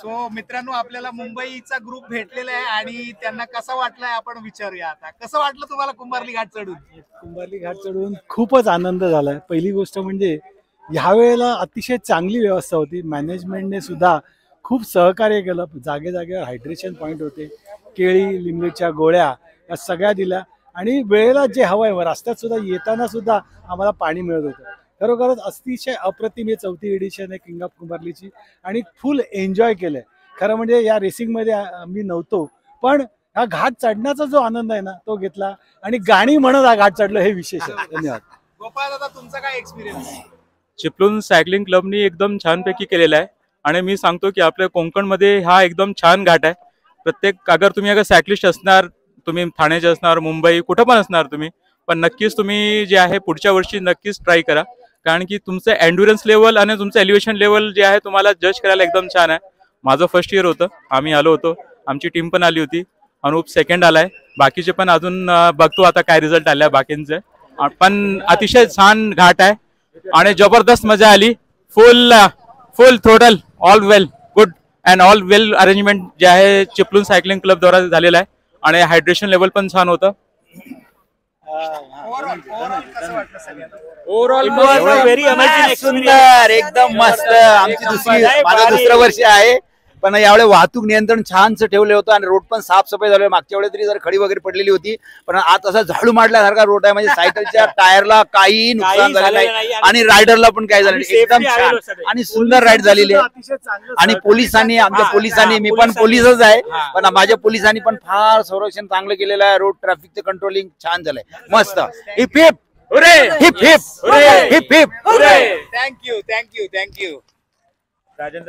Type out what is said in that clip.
So मित्रांनो, आपल्याला मुंबईचा ग्रुप भेटलेला आहे आणि त्यांना कसा वाटलाय आपण विचारूया. आता कसं वाटलं तुम्हाला कुंभारली घाट चढून? कुंभारली घाट चढून खूपच आनंद झालाय. पहिली गोष्ट म्हणजे ह्या वेळेला अतिशय चांगली व्यवस्था होती. मॅनेजमेंटने सुद्धा खूप सहकार्य केलं. जागे जागेवर हायड्रेशन पॉईंट होते, केळी लिंबूच्या गोळ्या या सगळ्या दिल्या आणि वेळेला जे हवं आहे रस्त्यात सुद्धा येताना सुद्धा आम्हाला पाणी मिळत होतं. खरोखरच अतिशय अप्रतिम ही 4थी एडिशन आहे किंग ऑफ कुंभारलीची आणि फुल एन्जॉय केलंय. खरं म्हणजे या रेसिंगमध्ये मी नव्हतो, पण हा घाट चढण्याचा जो आनंद आहे ना तो घेतला आणि गाणी म्हणत हा घाट चढलो, हे विशेष आहे. धन्यवाद. गोपाळ दादा, तुमचा काय एक्सपिरियन्स? चिपळूण सायकलिंग क्लबनी एकदम छानपैकी केलेला आहे आणि मी सांगतो की आपल्या कोकणमध्ये हा एकदम छान घाट आहे. प्रत्येक अगर सायकलिस्ट असणार, तुम्ही ठाण्याचे असणार, मुंबई कुठं पण असणार तुम्ही, पण नक्कीच तुम्ही जे आहे पुढच्या वर्षी नक्कीच ट्राय करा, कारण की तुमचं एन्ड्युरन्स लेवल आणि तुमचं एलिव्हेशन लेवल जे आहे तुम्हाला जज करायला एकदम छान आहे. माझं फर्स्ट इयर होतं, आम्ही आलो होतो, आमची टीम पण आली होती. अनुप सेकंड आलाय, बाकीचे पण अजून बघतो आता काय रिझल्ट आलाय बाकींचे. पण अतिशय छान घाट आहे आणि जबरदस्त मजा आली. फुल total all well good and all well arrangement जे आहे चिपळूण सायकलिंग क्लब द्वारा झालेला आहे आणि हायड्रेशन लेवल पण छान होतं. ओव्हरऑल व्हेरी अमेझिंग, सुंदर, एकदम मस्त. आमची माझं दुसरं वर्ष आहे, पण यावेळी वाहतूक नियंत्रण छानसं ठेवलं होतं आणि रोड पण साफसफाई झाली. मागच्या वेळेस तरी जर खडी वगैरे पडलेली होती, पण आज असा झाडू मारल्यासारखा रोड आहे. म्हणजे सायकलच्या टायरला काही नुकसान झालं नाही आणि रायडरला पण काही झालं नाही. एकदम छान आणि सुंदर राईड झालेली आहे. आणि पोलिसांनी, आमच्या पोलिसांनी, मी पण पोलीसच आहे, पण माझ्या पोलिसांनी पण फार संरक्षण चांगलं केलेलं आहे. रोड ट्रॅफिकचं कंट्रोलिंग छान झालंय, मस्त. Heap heap heap heap heap heap. Thank you. Rajendra